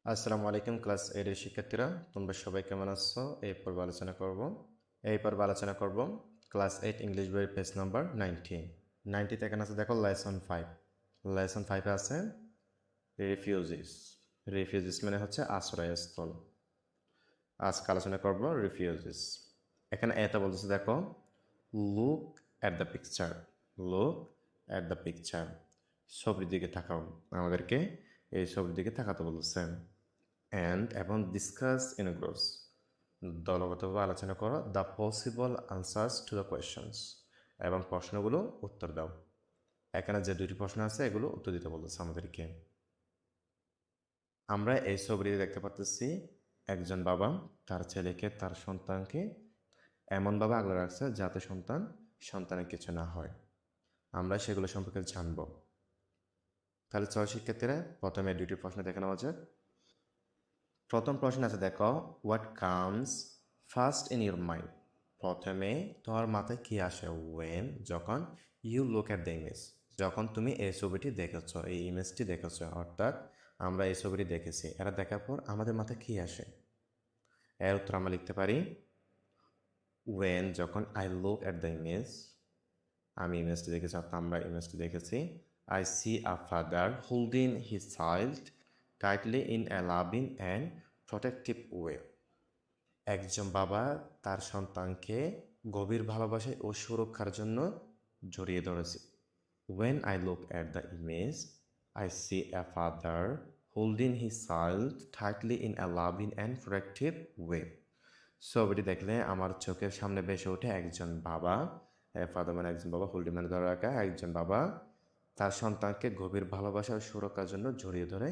আসসালামু আলাইকুম ক্লাস 8 এর শিক্ষার্থীরা, তোমরা সবাই কেমন আছো? এই পর্বে আলোচনা করব ক্লাস 8 ইংলিশ বইয়ের পেজ নাম্বার 90। 90 এখানে আছে, দেখো লেসন 5। লেসন 5 এ আছে রিফিউজিস। রিফিউজিস মানে হচ্ছে আশ্রয়স্থল। আজকে আলোচনা করব রিফিউজিস। এখানে এটা বলতেছে, দেখো look at the picture. Look at the picture, ছবির দিকে তাকাও। আমাদেরকে এই ছবির দিকে তাকাতে বলছে। এবং ডিসকাস ইন গ্রুপস, দলগতভাবে আলোচনা করো the possible answers to the questions, এবং প্রশ্নগুলো উত্তর দাও। এখানে যে দুটি প্রশ্ন আছে এগুলো উত্তর দিতে বলতেছে আমাদেরকে। আমরা এই ছবিটি দেখতে পাচ্ছি, একজন বাবা তার ছেলেকে, তার সন্তানকে এমনভাবে আগলে রাখছে যাতে সন্তানের কিছু না হয়। আমরা সেগুলো সম্পর্কে জানব। তাহলে চল শিক্ষার্থীরা, প্রথমে দুটি প্রশ্ন দেখে নেওয়া যাক। প্রথম প্রশ্ন আছে, দেখো what comes first in your mind. প্রথমে তোমার মাথায় কি আসে ওয়েন, যখন you look at the image, যখন তুমি এই ছবিটি দেখেছ, এই ইমেজটি দেখেছ, অর্থাৎ আমরা এই ছবিটি দেখেছি। এটা দেখার পর আমাদের মাথায় কি আসে? এর উত্তর আমরা লিখতে পারি ওয়েন, যখন I look at the image, আমি ইমেজটি দেখেছি, অর্থাৎ আমরা ইমেজটি দেখেছি। I C a father holding his child tightly in a loving and protective way. একজন বাবা তার সন্তানকে গভীর ভালোবাসায় ও সুরক্ষার জন্য জড়িয়ে ধরেছে। When I look at the image, I see a father holding his child tightly in a loving and protective way. ছবিটি দেখলে আমার চোখের সামনে ভেসে ওঠে একজন বাবা, ফাদার মানে একজন বাবা, হোল্ডিং মানে ধরে রাখা, একজন বাবা তার সন্তানকে গভীর ভালোবাসা ও সুরক্ষার জন্য জড়িয়ে ধরে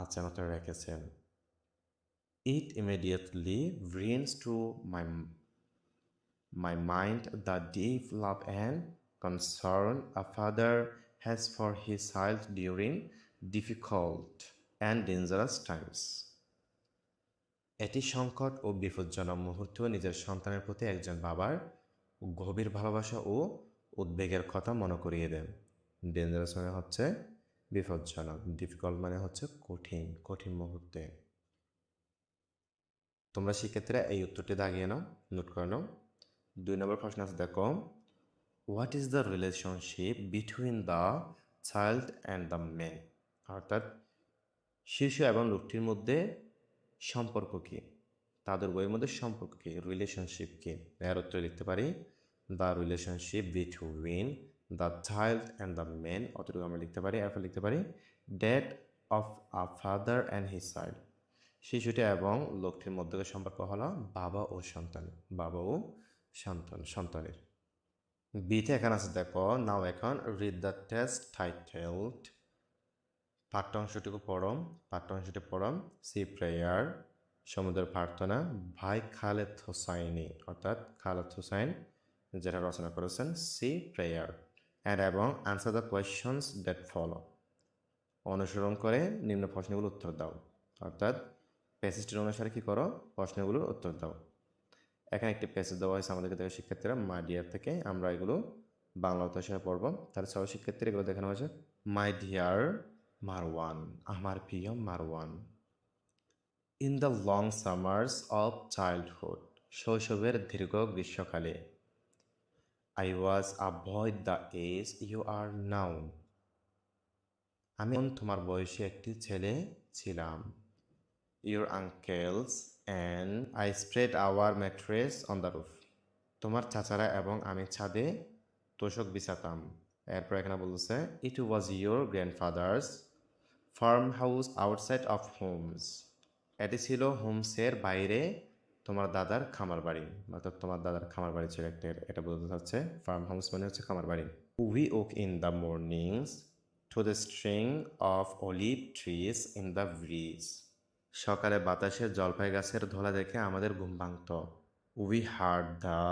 আচ্ছামতো রেখেছেন। It immediately brings to my mind the deep love and concern a father has for his child during difficult and dangerous times. এটি সংকট ও বিপজ্জনক মুহূর্তেও নিজের সন্তানের প্রতি একজন বাবার গভীর ভালোবাসা ও উদ্বেগের কথা মনে করিয়ে দেন। ডেঞ্জারাস মানে হচ্ছে বিপজ্জনক, ডিফিকাল্ট মানে হচ্ছে কঠিন মুহূর্তে। তোমরা শিক্ষার্থীরা এই উত্তরটি দাগিয়ে নাও, নোট করে নাও। 2 নম্বর প্রশ্ন আছে, দেখো what is the relationship between the child and the man, অর্থাৎ শিশু এবং লোকটির মধ্যে সম্পর্ক কী, তাদের বইয়ের মধ্যে সম্পর্ক কী, রিলেশনশিপ কী? এর উত্তর লিখতে পারি the relationship between the child and the man, অতটুকু আমরা লিখতে পারি। এরপর লিখতে পারি death of a father and his child, শিশুটি এবং লোকটির মধ্যে সম্পর্ক হলো বাবা ও সন্তানের। বিতে এখানে আছে, দেখো নাও এখন রিড দ্য টেক্সট টাইটেলড, পাঠ্যাংশটি পড়ো। সি প্রেয়ার, সমুদ্রের প্রার্থনা, ভাই খালেদ হোসাইনি, অর্থাৎ খালেদ হোসাইন যেটা রচনা করেছেন, সি প্রেয়ার এবং answer the questions that follow, অনুসরণ করে নিম্ন প্রশ্নগুলোর উত্তর দাও। অর্থাৎ প্যাসেজটির অনুসারে কী করো, প্রশ্নগুলোর উত্তর দাও। এখানে একটি প্যাসেজ দেওয়া হয়েছে আমাদেরকে, দেখো শিক্ষার্থীরা, মাই ডিয়ার থেকে। আমরা এগুলো বাংলা ভাষায় পড়ব। তাহলে সবাই শিক্ষার্থীরা এগুলো দেখানো হয়েছে। মাই ডিয়ার মারওয়ান, আমার প্রিয় Marwan. In the long summers of childhood, শৈশবের দীর্ঘ গ্রীষ্মকালে। I was a boy the age you are now, আমি তোমার বয়সী একটি ছেলে ছিলাম। Your uncles and I spread our mattress on the roof, তোমার চাচারা এবং আমি ছাদে তোষক বিছাতাম। এরপর এখানে বলছে it was your grandfather's farm house outside of Homs, এটি ছিল হোমসের বাইরে তোমার দাদার খামার বাড়ি, অর্থাৎ তোমার দাদার খামার বাড়ি ছিল একটা, এটা বলতে চাচ্ছে। ফার্ম হাউস মানে হচ্ছে খামার বাড়ি। We woke in the mornings to the stirring of olive trees in the breeze, সকালে বাতাসে জলপাই গাছের ধোলা দেখে আমাদের ঘুম ভাঙত। We heard the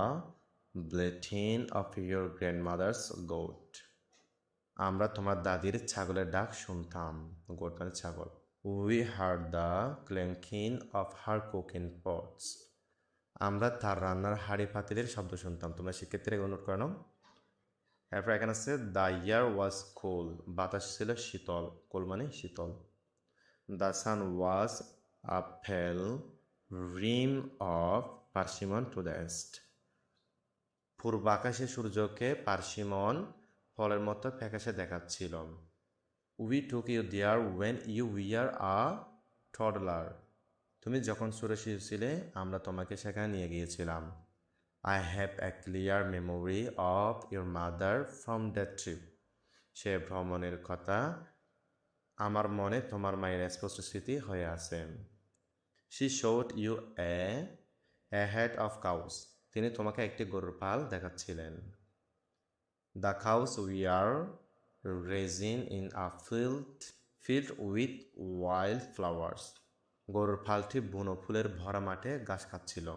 bleating of your grandmother's goat, আমরা তোমার দাদির ছাগলের ডাক শুনতাম। গোট মানে ছাগল। We heard the clanking of her cooking pots, আমরা তার রান্নার হাঁড়ি পাতিলের শব্দ শুনতাম। তোমরা শিক্ষার্থীরা নোট করে নাও। এরপর এখানে আছে দ্য ইয়ার ওয়াজ কোল, বাতাস ছিল শীতল, কোল মানে শীতল। The sun was a pale rim of persimmon to the east. পূর্ব আকাশে সূর্যকে পার্সিমন ফলের মতো ফ্যাকাশে দেখাচ্ছিল। We took you there when you were a toddler. তুমি যখন ছোটো শিশু ছিলে আমরা তোমাকে সেখানে নিয়ে গিয়েছিলাম। I have a clear memory of your mother from that trip. সে ভ্রমণের কথা আমার মনে তোমার মায়ের স্পষ্ট স্মৃতি হয়ে আছে। She showed you a herd of cows. তিনি তোমাকে একটি গরুর পাল দেখাচ্ছিলেন। The cows were grazing in a field with wild flowers. গরুর পালটি বুনো ফুলের ভরা মাঠে ঘাস খাচ্ছিল।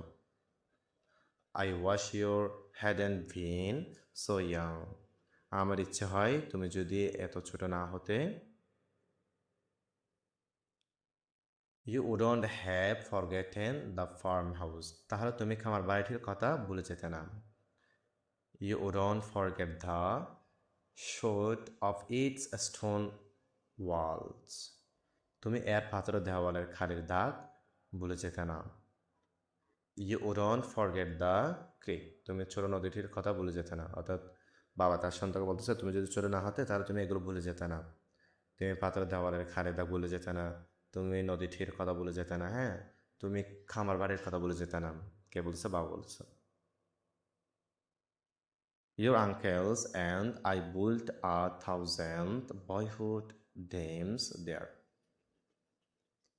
I wish you hadn't been so young. আমার ইচ্ছে হয় তুমি যদি এত ছোট না হতে। You wouldn't have forgotten the farm house. তাহলে তুমি খামার বাড়িটির কথা ভুলে যেতে না। You wouldn't forget the showed of its stone walls. তুমি এর পাথরের দেওয়ালের খালির দাগ ভুলে যেতে না। You wouldn't forget the creek. তুমি ছোট নদীটির কথা ভুলে যেতে না। অর্থাৎ বাবা তার সন্তানকে বলতেছে তুমি যদি ছোট না হতে তাহলে তুমি এগুলো ভুলে যেতে না। তুমি পাথরের দেওয়ালের খালির দাগ ভুলে যেতে না। তুমি নদীটির কথা ভুলে যেতে না। হ্যাঁ, তুমি খামার বাড়ির কথা ভুলে যেতে না। কে বলছে? বাবা বলছে। Your uncles and I built 1,000 boyhood dreams there.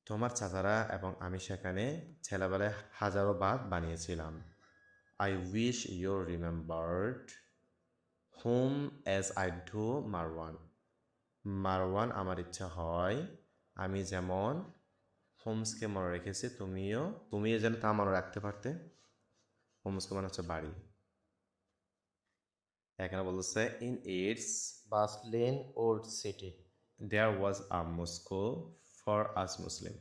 তোমার চাচারা এবং আমি সেখানে ছেলেবেলায় হাজারো বাঁধ বানিয়েছিলাম। I wish you remembered whom as I do Marwan. Marwan আমার ইচ্ছা হয় আমি যেমন হোমসকে মনে রেখেছি তুমিও যেন তা মনে রাখতে পারতে। হোমসকে মনে হচ্ছে বাড়ি। এখানে বলতেছে in its bustling old city there was a mosque for us Muslims.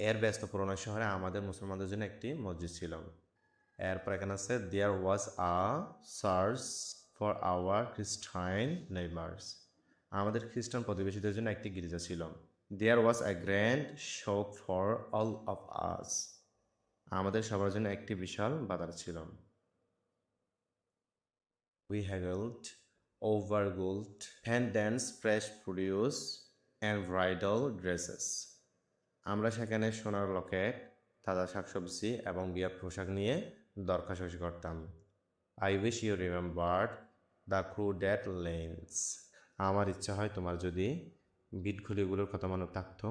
এর ব্যস্ত পুরনো শহরে আমাদের মুসলমানদের জন্য একটি মসজিদ ছিল। এরপর এখানে আছে there was a church for our Christian neighbours. আমাদের খ্রিস্টান প্রতিবেশীদের জন্য একটি গির্জা ছিল। There was a grand shop for all of us. আমাদের সবার জন্য একটি বিশাল বাজার ছিল। We haggled over gold pendants, fresh produce, and bridal dresses. আমরা সেখানে সোনার লকেট, তাজা শাকসবজি এবং বিয়ের পোশাক নিয়ে দর কষাকষি করতাম। I wish you remembered the crowded lanes. আমার ইচ্ছা হয় তোমার যদি বিটগুলিগুলোর কথা মনে থাকতো।